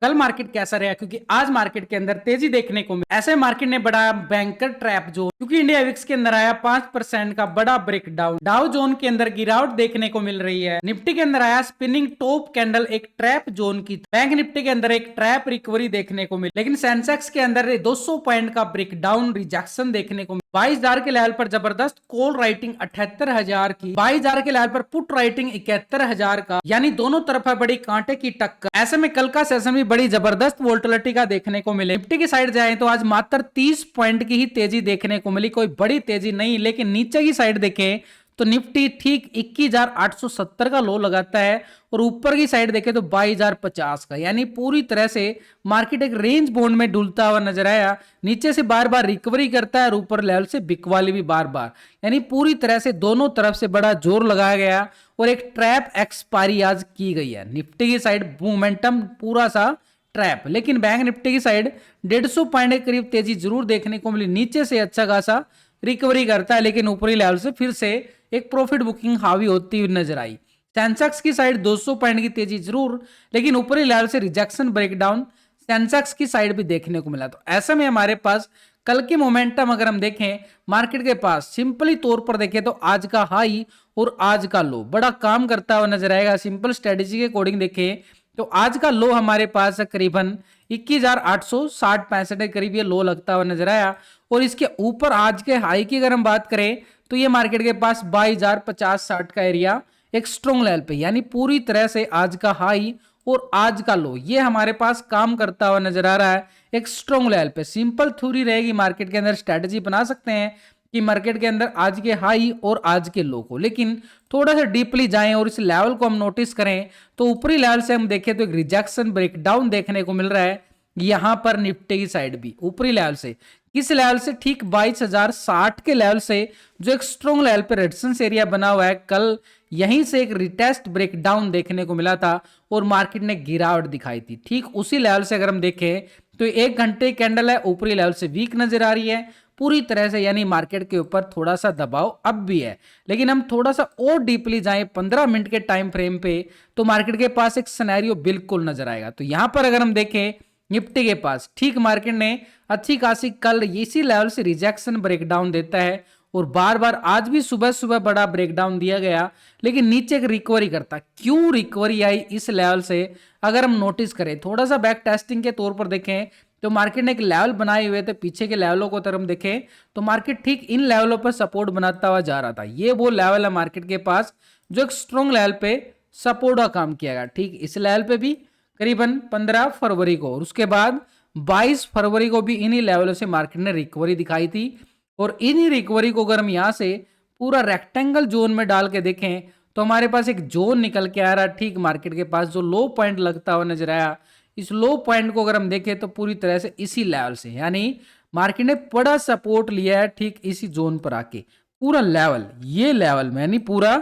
कल मार्केट कैसा रहा, क्योंकि आज मार्केट के अंदर तेजी देखने को मिली। ऐसे मार्केट ने बड़ा बैंकर ट्रैप जोन, क्योंकि इंडिया विक्स के अंदर आया 5% का बड़ा ब्रेकडाउन। डाउ जोन के अंदर गिरावट देखने को मिल रही है। निफ्टी के अंदर आया स्पिनिंग टॉप कैंडल, एक ट्रैप जोन की। बैंक निफ्टी के अंदर एक ट्रैप रिकवरी देखने को मिली, लेकिन सेंसेक्स के अंदर 200 पॉइंट का ब्रेकडाउन रिजेक्शन देखने को मिला। 22,000 के लेवल पर जबरदस्त कॉल राइटिंग 78,000 की, 22,000 के लेवल पर पुट राइटिंग 71,000 का, यानी दोनों तरफ है बड़ी कांटे की टक्कर। ऐसे में कल का सेशन भी बड़ी जबरदस्त वोल्टिलिटी का देखने को मिले। निफ्टी की साइड जाए तो आज मात्र 30 पॉइंट की ही तेजी देखने को मिली, कोई बड़ी तेजी नहीं। लेकिन नीचे की साइड देखें तो निफ्टी ठीक 21,870 का लो लगाता है और ऊपर की साइड देखें तो 22,050 का, यानी पूरी तरह से मार्केट एक रेंज बोन्ड में डुलता हुआ नजर आया। नीचे से बार बार रिकवरी करता है और ऊपर लेवल से बिकवाली भी बार बार, यानी पूरी तरह से दोनों तरफ से बड़ा जोर लगाया गया और एक ट्रैप एक्सपायरी आज की गई है। निफ्टी की साइड मोमेंटम पूरा सा ट्रैप, लेकिन बैंक निफ्टी की साइड 150 पॉइंट के करीब तेजी जरूर देखने को मिली। नीचे से अच्छा खासा रिकवरी करता है, लेकिन ऊपरी लेवल से फिर से एक प्रॉफिट बुकिंग हावी होती हुई नजर आई। सेंसेक्स की साइड 200 पॉइंट की तेजी जरूर, लेकिन ऊपरी लेवल से रिजेक्शन ब्रेकडाउन सेंसेक्स की साइड भी देखने को मिला। तो ऐसे में हमारे पास कल के मोमेंटम अगर हम देखें मार्केट के पास, सिंपली तौर पर देखें तो आज का हाई और आज का लो बड़ा काम करता हुआ नजर आएगा। सिंपल स्ट्रेटेजी के अकॉर्डिंग देखें तो आज का लो हमारे पास करीबन 21,860-65 के करीब ये लो लगता हुआ नजर आया। और इसके ऊपर आज के हाई की अगर हम बात करें तो ये मार्केट के पास 22,050-60 का एरिया एक स्ट्रॉन्ग लेवल पे, यानी पूरी तरह से आज का हाई और आज का लो ये हमारे पास काम करता हुआ नजर आ रहा है एक स्ट्रॉन्ग लेवल पे। सिंपल थ्योरी रहेगी मार्केट के अंदर, स्ट्रेटजी बना सकते हैं कि मार्केट के अंदर आज के हाई और आज के लो को, लेकिन थोड़ा सा डीपली जाएं और इस लेवल को हम नोटिस करें तो ऊपरी लेवल से हम देखें तो एक रिजेक्शन ब्रेकडाउन देखने को मिल रहा है यहां पर निफ्टी की साइड भी ऊपरी लेवल से। किस लेवल से? ठीक 22,060 के लेवल से, जो एक स्ट्रॉन्ग लेवल पे रेजिस्टेंस एरिया बना हुआ है। कल यहीं से एक रिटेस्ट ब्रेकडाउन देखने को मिला था और मार्केट ने गिरावट दिखाई थी। ठीक उसी लेवल से अगर हम देखें तो एक घंटे कैंडल है, ऊपरी लेवल से वीक नजर आ रही है पूरी तरह से, यानी मार्केट के ऊपर थोड़ा सा दबाव अब भी है। लेकिन हम थोड़ा सा और डीपली जाएं 15 मिनट के टाइम फ्रेम पे तो मार्केट के पास एक सिनेरियो बिल्कुल नजर आएगा। तो यहां पर अगर हम देखें निफ्टी के पास ठीक मार्केट ने अच्छी खासी कल इसी लेवल से रिजेक्शन ब्रेकडाउन देता है और बार बार आज भी सुबह सुबह बड़ा ब्रेकडाउन दिया गया, लेकिन नीचे एक रिकवरी करता। क्यों रिकवरी आई इस लेवल से अगर हम नोटिस करें, थोड़ा सा बैक टेस्टिंग के तौर पर देखें तो मार्केट ने एक लेवल बनाए हुए थे, पीछे के लेवलों को तरफ देखें तो मार्केट ठीक इन लेवलों पर सपोर्ट बनाता हुआ जा रहा था। ये वो लेवल है मार्केट के पास जो एक स्ट्रॉन्ग लेवल पे सपोर्ट का काम किया गया। ठीक इस लेवल पे भी करीबन 15 फरवरी को और उसके बाद 22 फरवरी को भी इन्हीं लेवलों से मार्केट ने रिकवरी दिखाई थी। और इन्हीं रिकवरी को अगर हम यहां से पूरा रेक्टेंगल जोन में डाल के देखें तो हमारे पास एक जोन निकल के आ रहा है ठीक मार्केट के पास, जो लो पॉइंट लगता हुआ नजर आया। इस लो पॉइंट को अगर हम देखें तो पूरी तरह से इसी लेवल से, यानी मार्केट ने बड़ा सपोर्ट लिया है ठीक इसी जोन पर आके। पूरा लेवल ये लेवल में यानी पूरा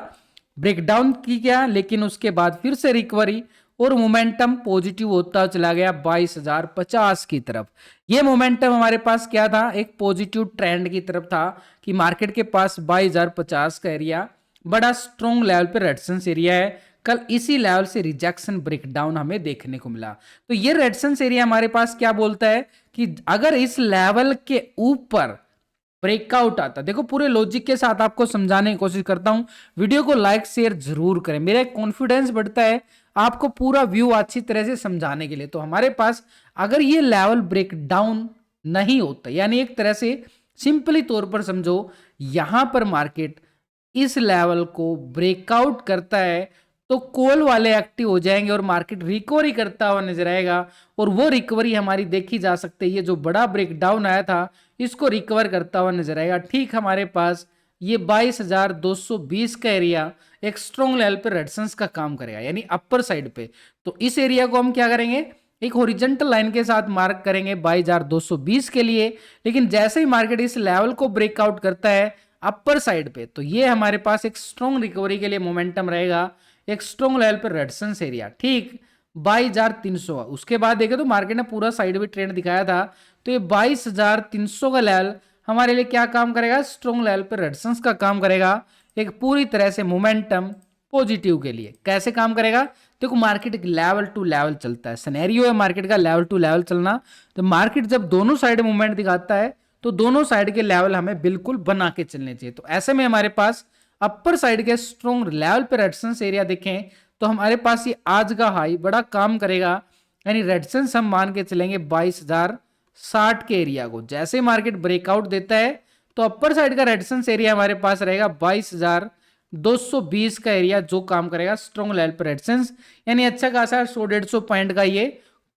ब्रेकडाउन की गया, लेकिन उसके बाद फिर से रिकवरी और मोमेंटम पॉजिटिव होता चला गया 22,050 की तरफ। ये मोमेंटम हमारे पास क्या था? एक पॉजिटिव ट्रेंड की तरफ था कि मार्केट के पास 22,050 का एरिया बड़ा स्ट्रॉन्ग लेवल पे रेजिस्टेंस एरिया है। कल इसी लेवल से रिजेक्शन ब्रेकडाउन हमें देखने को मिला। तो ये रेजिस्टेंस एरिया हमारे पास क्या बोलता है कि अगर इस लेवल के ऊपर ब्रेकआउट आता, देखो पूरे लॉजिक के साथ आपको समझाने की कोशिश करता हूं, वीडियो को लाइक शेयर जरूर करें, मेरा कॉन्फिडेंस बढ़ता है आपको पूरा व्यू अच्छी तरह से समझाने के लिए। तो हमारे पास अगर ये लेवल ब्रेकडाउन नहीं होता, यानी एक तरह से सिंपली तौर पर समझो यहां पर मार्केट इस लेवल को ब्रेकआउट करता है तो कॉल वाले एक्टिव हो जाएंगे और मार्केट रिकवरी करता हुआ नजर आएगा। और वो रिकवरी हमारी देखी जा सकती है, ये जो बड़ा ब्रेकडाउन आया था इसको रिकवर करता हुआ नजर आएगा। ठीक हमारे पास ये 22,220 का एरिया एक स्ट्रॉन्ग लेवल पे रेजिस्टेंस का काम करेगा, यानी अपर साइड पे। तो इस एरिया को हम क्या करेंगे, एक हॉरिजॉन्टल लाइन के साथ मार्क करेंगे 22,220 के लिए। लेकिन जैसे ही मार्केट इस लेवल को ब्रेकआउट करता है अपर साइड पे तो ये हमारे पास एक स्ट्रॉन्ग रिकवरी के लिए मोमेंटम रहेगा, एक स्ट्रॉन्ग लेवल पर रेजिस्टेंस एरिया ठीक 22,300। उसके बाद देखें तो मार्केट ने पूरा साइड भी ट्रेंड दिखाया था, तो ये 22,300 का लेवल हमारे लिए क्या काम करेगा? स्ट्रॉन्ग लेवल पर रेजिस्टेंस का काम करेगा, एक पूरी तरह से मोमेंटम पॉजिटिव के लिए। कैसे काम करेगा? देखो मार्केट एक लेवल टू लेवल चलता है, सिनेरियो है मार्केट का लेवल टू लेवल चलना। तो मार्केट जब दोनों साइड मूवमेंट दिखाता है तो दोनों साइड के लेवल हमें बिल्कुल बना के चलने चाहिए। तो ऐसे में हमारे पास अपर साइड के स्ट्रॉन्ग लेवल पे रेजिस्टेंस एरिया देखें तो हमारे पास ये आज का हाई बड़ा काम करेगा, यानी रेजिस्टेंस हम मान के चलेंगे 22,060 के एरिया को। जैसे मार्केट ब्रेकआउट देता है तो अपर साइड का रेजिस्टेंस एरिया हमारे पास रहेगा 22,220 का एरिया, जो काम करेगा स्ट्रॉन्ग लेवल पे रेजिस्टेंस, यानी अच्छा खासा 100-150 पॉइंट का ये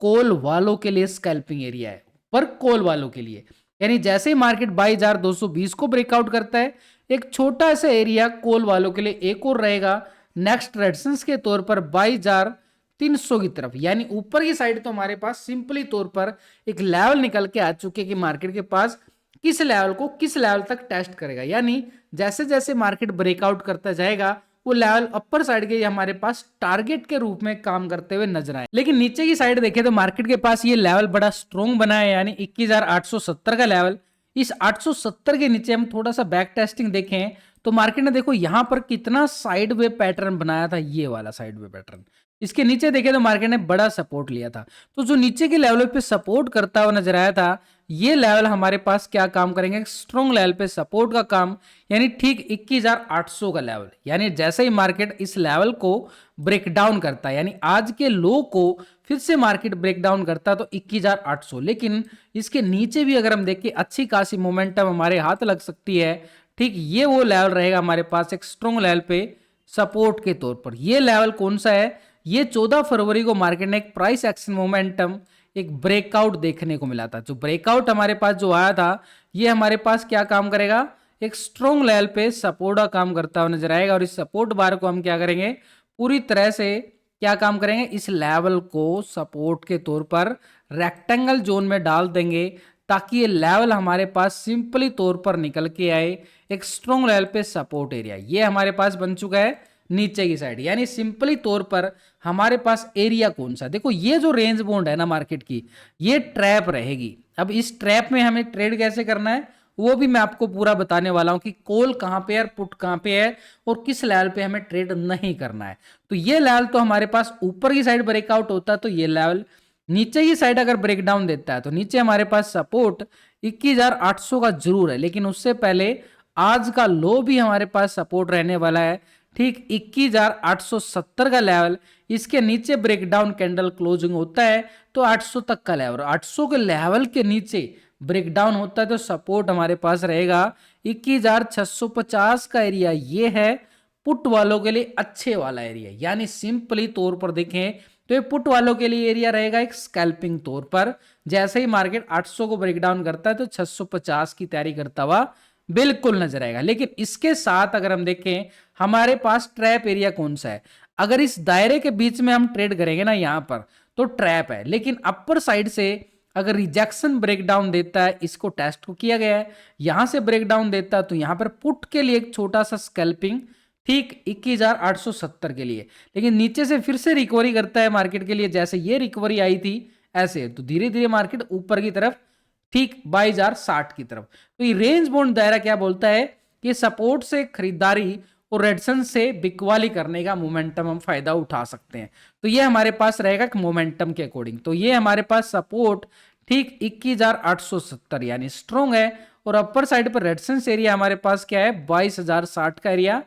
कॉल वालों के लिए स्कैल्पिंग एरिया है, पर कॉल वालों के लिए। यानी जैसे ही मार्केट 22,220 को ब्रेकआउट करता है, एक छोटा सा एरिया कॉल वालों के लिए एक और रहेगा नेक्स्ट रेजिस्टेंस के तौर पर 22,300 की तरफ। यानी ऊपर की साइड तो हमारे पास सिंपली तौर पर एक लेवल निकल के आ चुके कि मार्केट के पास किस लेवल को किस लेवल तक टेस्ट करेगा। यानी जैसे जैसे मार्केट ब्रेकआउट करता जाएगा वो लेवल अपर साइड के हमारे पास टारगेट के रूप में काम करते हुए नजर आए। लेकिन नीचे की साइड देखें तो मार्केट के पास ये लेवल बड़ा स्ट्रॉन्ग बना है, यानी 21,870 का लेवल। इस 870 के नीचे हम थोड़ा सा बैक टेस्टिंग देखें तो मार्केट ने देखो यहां पर कितना साइड वे पैटर्न बनाया था, ये वाला साइड वे पैटर्न। इसके नीचे देखें तो मार्केट ने बड़ा सपोर्ट लिया था। तो जो नीचे के लेवल पे सपोर्ट करता हुआ नजर आया था, ये लेवल हमारे पास क्या काम करेंगे, स्ट्रॉन्ग लेवल पे सपोर्ट का काम, यानी ठीक 21,800 का लेवल। यानी जैसे ही मार्केट इस लेवल को ब्रेक डाउन करता है, यानी आज के लो को फिर से मार्केट ब्रेक डाउन करता है तो 21,800, लेकिन इसके नीचे भी अगर हम देखें अच्छी खासी मोमेंटम हमारे हाथ लग सकती है। ठीक ये वो लेवल रहेगा हमारे पास एक स्ट्रॉन्ग लेवल पे सपोर्ट के तौर पर। ये लेवल कौन सा है, ये 14 फरवरी को मार्केट ने एक प्राइस एक्शन मोमेंटम एक ब्रेकआउट देखने को मिला था। जो ब्रेकआउट हमारे पास जो आया था ये हमारे पास क्या काम करेगा, एक स्ट्रॉन्ग लेवल पे सपोर्ट का काम करता हुआ नजर आएगा। और इस सपोर्ट बार को हम क्या करेंगे, पूरी तरह से क्या काम करेंगे, इस लेवल को सपोर्ट के तौर पर रेक्टेंगल जोन में डाल देंगे ताकि ये लेवल हमारे पास सिंपली तौर पर निकल के आए एक स्ट्रॉन्ग लेवल पे सपोर्ट एरिया। ये हमारे पास बन चुका है नीचे की साइड। यानी सिंपली तौर पर हमारे पास एरिया कौन सा, देखो ये जो रेंज बाउंड है ना मार्केट की, ये ट्रैप रहेगी। अब इस ट्रैप में हमें ट्रेड कैसे करना है वो भी मैं आपको पूरा बताने वाला हूं कि कॉल कहां पे है और पुट कहां पे है और किस लेवल पे हमें ट्रेड नहीं करना है। तो ये लेवल तो हमारे पास ऊपर की साइड ब्रेकआउट होता है तो ये लेवल, नीचे की साइड अगर ब्रेकडाउन देता है तो नीचे हमारे पास सपोर्ट 21,800 का जरूर है, लेकिन उससे पहले आज का लो भी हमारे पास सपोर्ट रहने वाला है। ठीक 21,870 का लेवल, इसके नीचे ब्रेकडाउन कैंडल क्लोजिंग होता है तो 800 तक का लेवल, 800 के लेवल के नीचे ब्रेकडाउन होता है तो सपोर्ट हमारे पास रहेगा 21,650 का एरिया। ये है पुट वालों के लिए अच्छे वाला एरिया। यानी सिंपली तौर पर देखें तो ये पुट वालों के लिए एरिया रहेगा एक स्कैल्पिंग तौर पर। जैसे ही मार्केट 800 को ब्रेकडाउन करता है तो 650 की तैयारी करता हुआ बिल्कुल नजर आएगा। लेकिन इसके साथ अगर हम देखें हमारे पास ट्रैप एरिया कौन सा है, अगर इस दायरे के बीच में हम ट्रेड करेंगे ना यहां पर तो ट्रैप है। लेकिन अपर साइड से अगर रिजेक्शन ब्रेकडाउन देता है, इसको टेस्ट को किया गया है, यहां से ब्रेकडाउन देता है तो यहां पर पुट के लिए एक छोटा सा स्कैल्पिंग ठीक 21,870 के लिए, लेकिन नीचे से फिर से रिकवरी करता है मार्केट के लिए। जैसे ये रिकवरी आई थी ऐसे तो धीरे धीरे मार्केट ऊपर की तरफ ठीक 22,060 की तरफ। तो ये रेंज बाउंड दायरा क्या बोलता है कि सपोर्ट से खरीदारी और रेजिस्टेंस से बिकवाली करने का मोमेंटम हम फायदा उठा सकते हैं। तो ये हमारे पास रहेगा मोमेंटम के अकॉर्डिंग। तो ये हमारे पास सपोर्ट ठीक 21,870 यानी स्ट्रॉन्ग है और अपर साइड पर रेजिस्टेंस एरिया हमारे पास क्या है 22,060 का एरिया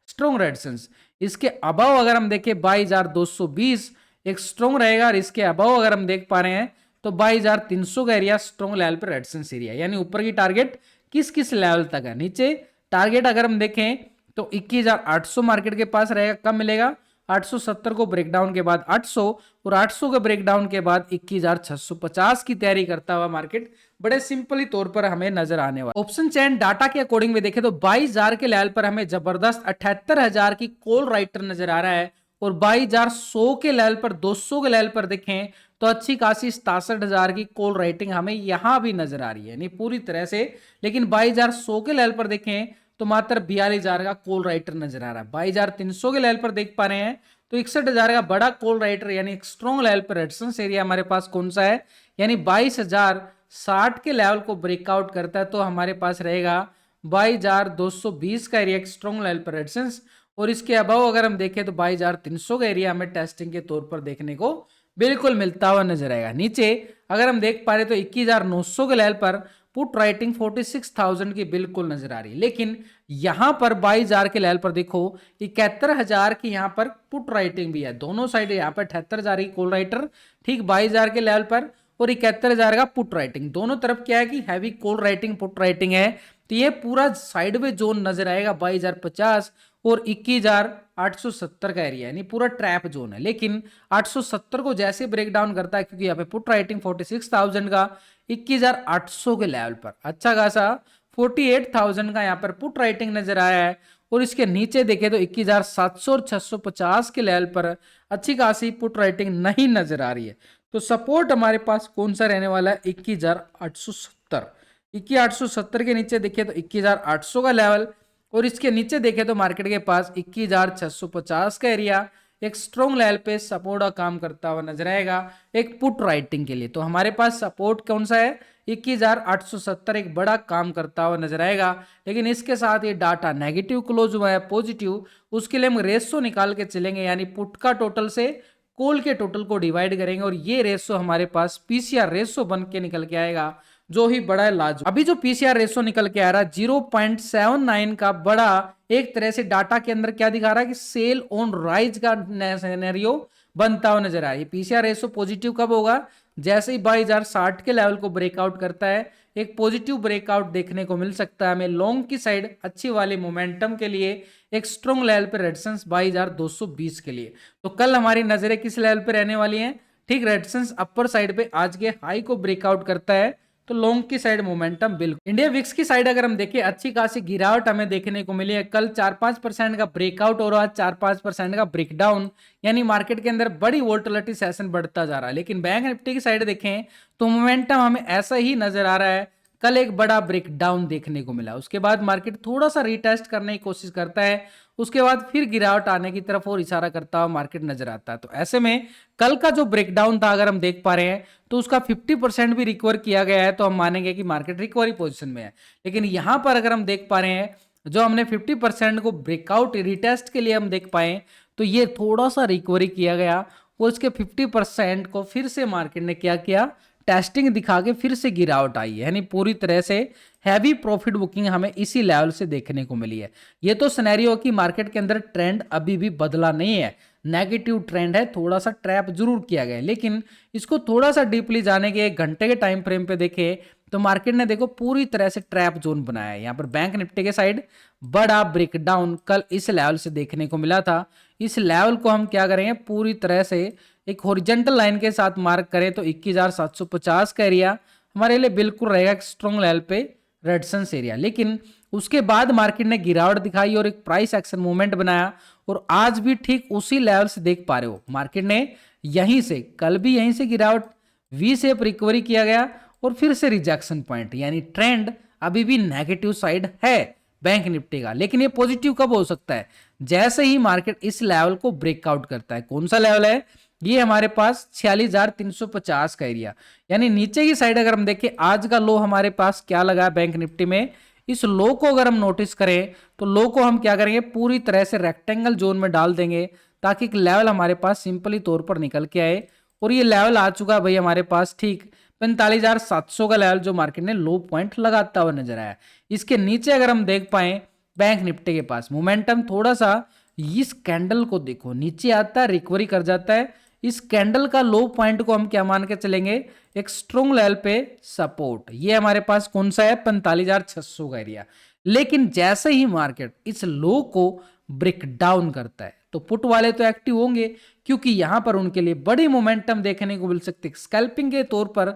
स्ट्रॉन्ग रेजिस्टेंस। इसके अबव अगर हम देखें 22,220 एक स्ट्रॉन्ग रहेगा और इसके अबव अगर हम देख पा रहे हैं तो 22,300 का एरिया स्ट्रॉन्ग लेवल पर रेजिस्टेंस एरिया। यानी ऊपर की टारगेट किस किस लेवल तक है, नीचे टारगेट अगर हम देखें तो 21,800 मार्केट के पास रहेगा। कब मिलेगा, 870 को ब्रेकडाउन के बाद 800 और 800 के ब्रेकडाउन के बाद 21,650 की तैयारी करता हुआ मार्केट बड़े सिंपली तौर पर हमें नजर आने वाला। ऑप्शन चेन डाटा के अकॉर्डिंग में देखें तो 22,000 के लेवल पर हमें जबरदस्त 78,000 की कॉल राइटर नजर आ रहा है और 22,100 के लेवल पर 200 के लेवल पर देखें तो अच्छी खासी 67,000 की कॉल राइटिंग हमें यहां भी नजर आ रही है, नहीं पूरी तरह से। लेकिन 22,100 के लेवल पर देखें तो मात्र 42,000 का कॉल राइटर नजर आ रहा है। 22,300 के लेवल पर देख पा रहे हैं तो 61,000 का बड़ा कॉल राइटर यानी एक स्ट्रॉन्ग लेवल पर रेजिस्टेंस एरिया हमारे पास कौन सा है, यानी 22,060 के लेवल को ब्रेकआउट करता है तो हमारे पास रहेगा 22,220 का एरिया एक स्ट्रॉन्ग लेवल पर रेजिस्टेंस और इसके अभाव अगर हम देखें तो 22,300 का एरिया हमें टेस्टिंग के तौर पर देखने को बिल्कुल मिलता हुआ नजर आएगा। नीचे अगर हम देख पा रहे तो 21,900 के लेवल पर पुट राइटिंग 46,000 की बिल्कुल नजर आ रही है, लेकिन यहां पर 22,000 के लेवल पर देखो 71,000 की यहां पर पुट राइटिंग भी है। दोनों साइड यहां पर 78,000 की कॉल राइटर, ठीक 22,000 के लेवल पर, और 71,000 का पुट राइटिंग। दोनों तरफ क्या है कि heavy call writing put writing है, तो ये पूरा साइडवे जोन नजर आएगा 22,050 और 21,870 का एरिया, यानी पूरा ट्रैप जोन है। लेकिन 870 को जैसे ब्रेक डाउन करता है, क्योंकि यहाँ पे पुट राइटिंग 46,000 का 21,800 के लेवल पर अच्छा खासा 48,000 का यहाँ पर पुट राइटिंग नजर आया है, और इसके नीचे देखे तो 21,700 और 650 के लेवल पर अच्छी खासी पुट राइटिंग नहीं नजर आ रही है। तो सपोर्ट हमारे पास कौन सा रहने वाला है? 21,870। 21,870 के नीचे देखे तो 21,800 का लेवल, और इसके नीचे देखे तो मार्केट के पास 21,650 का एरिया एक स्ट्रॉन्ग लेवल पे सपोर्ट का काम करता हुआ नजर आएगा एक पुट राइटिंग के लिए। तो हमारे पास सपोर्ट कौन सा है? 21,870 एक बड़ा काम करता हुआ नजर आएगा। लेकिन इसके साथ ये डाटा नेगेटिव क्लोज हुआ है पॉजिटिव, उसके लिए हम रेशो निकाल के चलेंगे, यानी पुट का टोटल से कॉल के टोटल को डिवाइड करेंगे, और ये रेशो हमारे पास पीसीआर रेशो बन के निकल के आएगा, जो ही बड़ा है लाजवाब। अभी जो पीसीआर रेशो निकल के आ रहा है 0.79 का बड़ा, एक तरह से डाटा के अंदर क्या दिखा रहा है कि सेल ऑन राइज का सिनेरियो बनता हुआ नजर आ रहा है। पीसीआर रेशो पॉजिटिव कब होगा? जैसे ही 22,060 के लेवल को ब्रेकआउट करता है, एक पॉजिटिव ब्रेकआउट देखने को मिल सकता है हमें लॉन्ग की साइड अच्छी वाली मोमेंटम के लिए, एक स्ट्रॉन्ग लेवल पे रेजिस्टेंस 22,220 के लिए। तो कल हमारी नजरें किस लेवल पे रहने वाली हैं? ठीक रेजिस्टेंस अपर साइड पे आज के हाई को ब्रेकआउट करता है तो लॉन्ग की साइड मोमेंटम बिल्कुल। इंडिया विक्स की साइड अगर हम देखें अच्छी खासी गिरावट हमें देखने को मिली है। कल 4-5% का ब्रेकआउट और आज 4-5% का ब्रेकडाउन, यानी मार्केट के अंदर बड़ी वोलेटिलिटी सेशन बढ़ता जा रहा है। लेकिन बैंक निफ्टी की साइड देखें तो मोमेंटम हमें ऐसा ही नजर आ रहा है। कल एक बड़ा ब्रेकडाउन देखने को मिला, उसके बाद मार्केट थोड़ा सा रिटेस्ट करने की कोशिश करता है, उसके बाद फिर गिरावट आने की तरफ और इशारा करता हुआ मार्केट नजर आता है। तो ऐसे में कल का जो ब्रेकडाउन था अगर हम देख पा रहे हैं तो उसका 50% भी रिकवर किया गया है, तो हम मानेंगे कि मार्केट रिकवरी पोजीशन में है। लेकिन यहां पर अगर हम देख पा रहे हैं जो हमने 50% को ब्रेकआउट रिटेस्ट के लिए हम देख पाए, तो ये थोड़ा सा रिकवरी किया गया और इसके 50% को फिर से मार्केट ने क्या किया? टेस्टिंग दिखा के फिर से गिरावट आई है, यानी पूरी तरह से हैवी प्रॉफिट बुकिंग हमें इसी लेवल से देखने को मिली है। ये तो सिनेरियो कि मार्केट के अंदर ट्रेंड अभी भी बदला नहीं है, नेगेटिव ट्रेंड है, थोड़ा सा ट्रैप जरूर किया गया है। लेकिन इसको थोड़ा सा डीपली जाने के 1 घंटे के टाइम फ्रेम पे देखे तो मार्केट ने देखो पूरी तरह से ट्रैप जोन बनाया है। यहाँ पर बैंक निफ्टी के साइड बड़ा ब्रेकडाउन कल इस लेवल से देखने को मिला था। इस लेवल को हम क्या करेंगे? पूरी तरह से एक हॉरिजॉन्टल लाइन के साथ मार्क करें तो 21,750 का एरिया हमारे लिए बिल्कुल रहेगा एक स्ट्रॉन्ग लेवल पे रेजिस्टेंस एरिया। लेकिन उसके बाद मार्केट ने गिरावट दिखाई और एक प्राइस एक्शन मूवमेंट बनाया, और आज भी ठीक उसी लेवल से देख पा रहे हो मार्केट ने यहीं से, कल भी यहीं से गिरावट वी शेप रिकवरी किया गया और फिर से रिजेक्शन पॉइंट, यानी ट्रेंड अभी भी नेगेटिव साइड है बैंक निफ्टी का। लेकिन ये पॉजिटिव कब हो सकता है? जैसे ही मार्केट इस लेवल को ब्रेकआउट करता है। कौन सा लेवल है ये? हमारे पास 46,350 का एरिया, यानी नीचे की साइड अगर हम देखें आज का लो हमारे पास क्या लगा बैंक निफ्टी में, इस लो को अगर हम नोटिस करें तो लो को हम क्या करेंगे? पूरी तरह से रेक्टेंगल जोन में डाल देंगे ताकि एक लेवल हमारे पास सिंपली तौर पर निकल के आए, और ये लेवल आ चुका भाई हमारे पास ठीक 45,700 का लेवल जो मार्केट ने लो पॉइंट लगाता हुआ नजर आया। इसके नीचे अगर हम देख पाए बैंक निफ्टी के पास मोमेंटम थोड़ा सा, इस कैंडल को देखो नीचे आता है रिकवरी कर जाता है। इस कैंडल का लो पॉइंट को हम क्या मान के चलेंगे? एक स्ट्रॉन्ग लेवल पे सपोर्ट। ये हमारे पास कौन सा है? 45,600 का एरिया। लेकिन जैसे ही मार्केट इस लो को ब्रेक डाउन करता है तो पुट वाले तो एक्टिव होंगे, क्योंकि यहां पर उनके लिए बड़ी मोमेंटम देखने को मिल सकती है स्कैल्पिंग के तौर पर।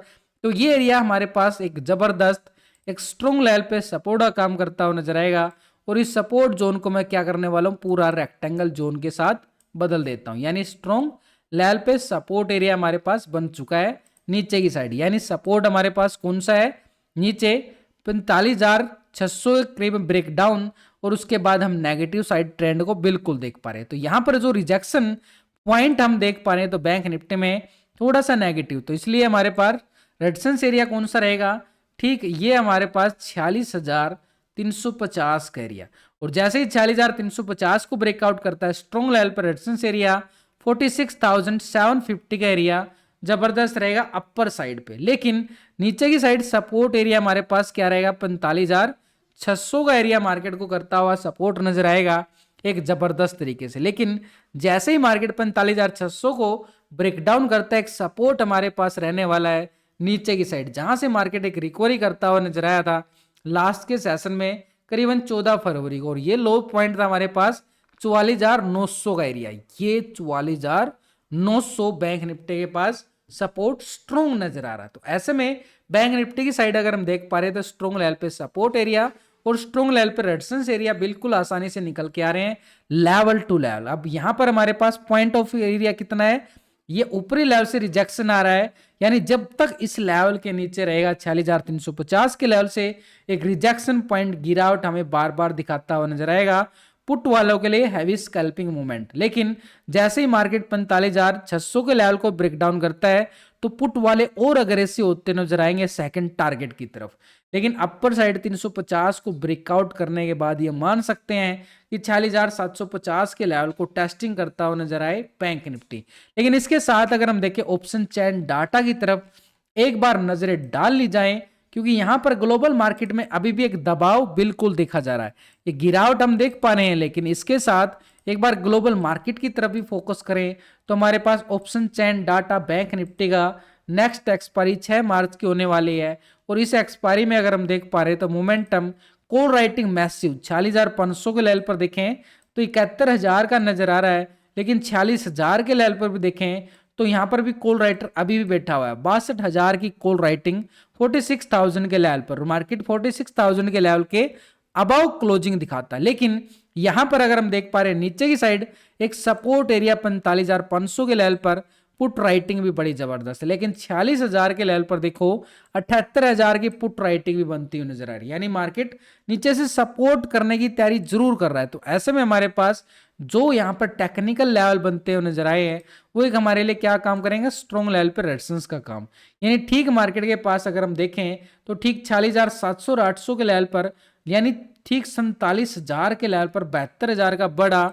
तो ये एरिया हमारे पास एक जबरदस्त एक स्ट्रॉन्ग लेवल पे सपोर्ट का काम करता हुआ नजर आएगा, और इस सपोर्ट जोन को मैं क्या करने वाला हूं? पूरा रेक्टेंगल जोन के साथ बदल देता हूं, यानी स्ट्रॉन्ग लेवल पे सपोर्ट एरिया हमारे पास बन चुका है नीचे की साइड। यानी सपोर्ट हमारे पास कौन सा है? नीचे 45,600 के करीब ब्रेकडाउन, और उसके बाद हम नेगेटिव साइड ट्रेंड को बिल्कुल देख पा रहे हैं। तो यहां पर जो रिजेक्शन पॉइंट हम देख पा रहे हैं तो बैंक निफ्टी में थोड़ा सा नेगेटिव, तो इसलिए हमारे पास रेजिस्टेंस एरिया कौन सा रहेगा? ठीक ये हमारे पास 46,350 का एरिया, और जैसे ही 46,350 को ब्रेकआउट करता है स्ट्रॉन्ग लेवल पर रेजिस्टेंस एरिया 46,750 का एरिया जबरदस्त रहेगा अपर साइड पे। लेकिन नीचे की साइड सपोर्ट एरिया हमारे पास क्या रहेगा 45,600 का एरिया मार्केट को करता हुआ सपोर्ट नजर आएगा एक जबरदस्त तरीके से। लेकिन जैसे ही मार्केट 45,600 को ब्रेकडाउन करता है एक सपोर्ट हमारे पास रहने वाला है नीचे की साइड, जहां से मार्केट एक रिकवरी करता हुआ नजर आया था लास्ट के सेशन में करीबन 14 फरवरी को। और ये लो पॉइंट था हमारे पास 44,900 का एरिया, ये 44,900 बैंक निफ्टी के पास सपोर्ट स्ट्रॉन्ग नजर आ रहा है। तो ऐसे में बैंक निफ्टी की साइड अगर हम देख पा रहे हैं तो स्ट्रॉन्ग लेवल पे सपोर्ट एरिया और स्ट्रॉन्ग लेवल पे रेजिस्टेंस एरिया बिल्कुल आसानी से निकल के आ रहे हैं लेवल टू लेवल। अब यहां पर हमारे पास पॉइंट ऑफ एरिया कितना है, ये ऊपरी लेवल से रिजेक्शन आ रहा है, यानी जब तक इस लेवल के नीचे रहेगा 46,350 के लेवल से एक रिजेक्शन पॉइंट गिरावट हमें बार बार दिखाता हुआ नजर आएगा पुट वालों के लिए हैवी स्कैल्पिंग मूवमेंट। लेकिन जैसे ही मार्केट 45,600 के लेवल को ब्रेक डाउन करता है तो पुट वाले और अग्रेसिव होते नजर आएंगे सेकंड टारगेट की तरफ। लेकिन अपर साइड 350 को ब्रेकआउट करने के बाद ये मान सकते हैं कि 46,750 के लेवल को टेस्टिंग करता हुआ नजर आए बैंक निफ्टी। लेकिन इसके साथ अगर हम देखें ऑप्शन चैन डाटा की तरफ एक बार नजरें डाल ली जाएं, क्योंकि यहां पर ग्लोबल मार्केट में अभी भी एक दबाव बिल्कुल देखा जा रहा है, ये गिरावट हम देख पा रहे हैं। लेकिन इसके साथ एक बार ग्लोबल मार्केट की तरफ भी फोकस करें तो हमारे पास option chain data bank Nifty का नेक्स्ट एक्सपायरी 6 मार्च की होने वाली है। और इस एक्सपायरी में अगर हम देख पा रहे हैं तो मोमेंटम कॉल राइटिंग मैसिव 46,500 के लेवल पर देखें तो 71,000 का नजर आ रहा है। लेकिन 46,000 के लेवल पर भी देखें तो यहां पर भी कॉल राइटर अभी भी बैठा हुआ है, 62,000 की कॉल राइटिंग 46,000 के लेवल पर। मार्केट 46,000 के लेवल के अबाउ क्लोजिंग दिखाता है। लेकिन यहां पर अगर हम देख पा रहे हैं नीचे की साइड एक सपोर्ट एरिया 45,500 के लेवल पर पुट राइटिंग भी बड़ी जबरदस्त है। लेकिन 46,000 के लेवल पर देखो 78,000 की पुट राइटिंग भी बनती हुई नजर आ रही है, यानी मार्केट नीचे से सपोर्ट करने की तैयारी जरूर कर रहा है। तो ऐसे में हमारे पास जो यहाँ पर टेक्निकल लेवल बनते हुए नजर आए हैं वो एक हमारे लिए क्या काम करेंगे, स्ट्रॉन्ग लेवल पर रेजिस्टेंस का काम। यानी ठीक मार्केट के पास अगर हम देखें तो ठीक 46,700 और 800 के लेवल पर, यानी ठीक 47,000 के लेवल पर 72,000 का बड़ा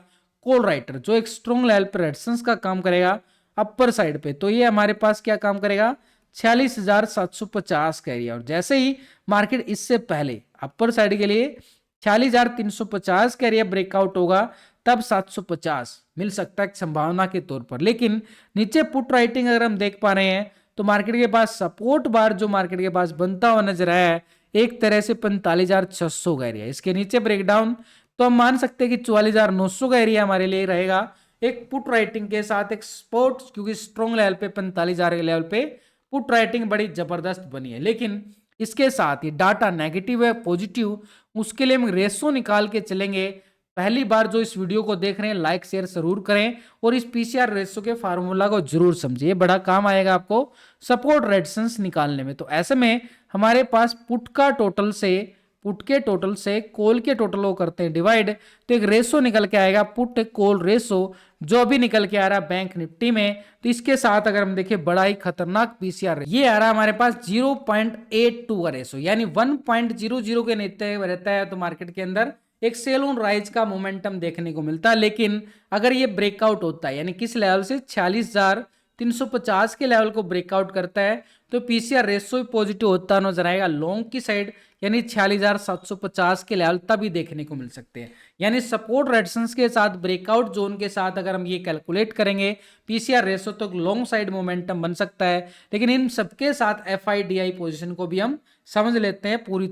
कॉल राइटर जो एक स्ट्रॉन्ग लेवल पर रेजिस्टेंस का काम करेगा अपर साइड पे, तो ये हमारे पास क्या काम करेगा 46,750 का एरिया। और जैसे ही मार्केट इससे पहले अपर साइड के लिए 46,350 का एरिया ब्रेकआउट होगा तब 750 मिल सकता है संभावना के तौर पर। लेकिन नीचे पुट राइटिंग अगर हम देख पा रहे हैं तो मार्केट के पास सपोर्ट बार जो मार्केट के पास बनता हुआ नजर आया है एक तरह से 45,600 का एरिया। इसके नीचे ब्रेकडाउन तो हम मान सकते हैं कि 44,900 का एरिया हमारे लिए रहेगा एक पुट राइटिंग के साथ एक स्पोर्ट, क्योंकि स्ट्रॉन्ग लेवल पे 45,000 के लेवल पे पुट राइटिंग बड़ी जबरदस्त बनी है। लेकिन इसके साथ ही डाटा नेगेटिव है पॉजिटिव, उसके लिए हम रेशो निकाल के चलेंगे। पहली बार जो इस वीडियो को देख रहे हैं लाइक शेयर जरूर करें और इस पीसीआर रेशो के फार्मूला को जरूर समझिए, बड़ा काम आएगा आपको सपोर्ट रेजिस्टेंस निकालने में। तो ऐसे में हमारे पास पुट के टोटल से कॉल के टोटल को करते हैं डिवाइड, तो एक रेशो निकल के आएगा पुट कॉल रेशो जो अभी निकल के आ रहा है बैंक निफ्टी में। तो इसके साथ अगर हम देखें बड़ा ही खतरनाक पीसीआर ये आ रहा है हमारे पास 0.82 का रेशो, यानी 1.00 के नीचे रहता है तो मार्केट के अंदर एक सेल ऑन राइज का मोमेंटम देखने को मिलता है। लेकिन अगर ये ब्रेकआउट होता है यानी किस लेवल से 46,350 के लेवल को ब्रेकआउट करता है तो पीसीआर रेशो भी पॉजिटिव होता नजर आएगा लॉन्ग की साइड, यानी 46,750 के लेवल तभी देखने को मिल सकते हैं। यानी सपोर्ट रेजिस्टेंस के साथ ब्रेकआउट जोन के साथ अगर हम ये कैलकुलेट करेंगे पीसीआर रेशो तो लॉन्ग साइड मोमेंटम बन सकता है। लेकिन इन सबके साथ एफआईडीआई पोजीशन को भी हम समझ लेते हैं पूरी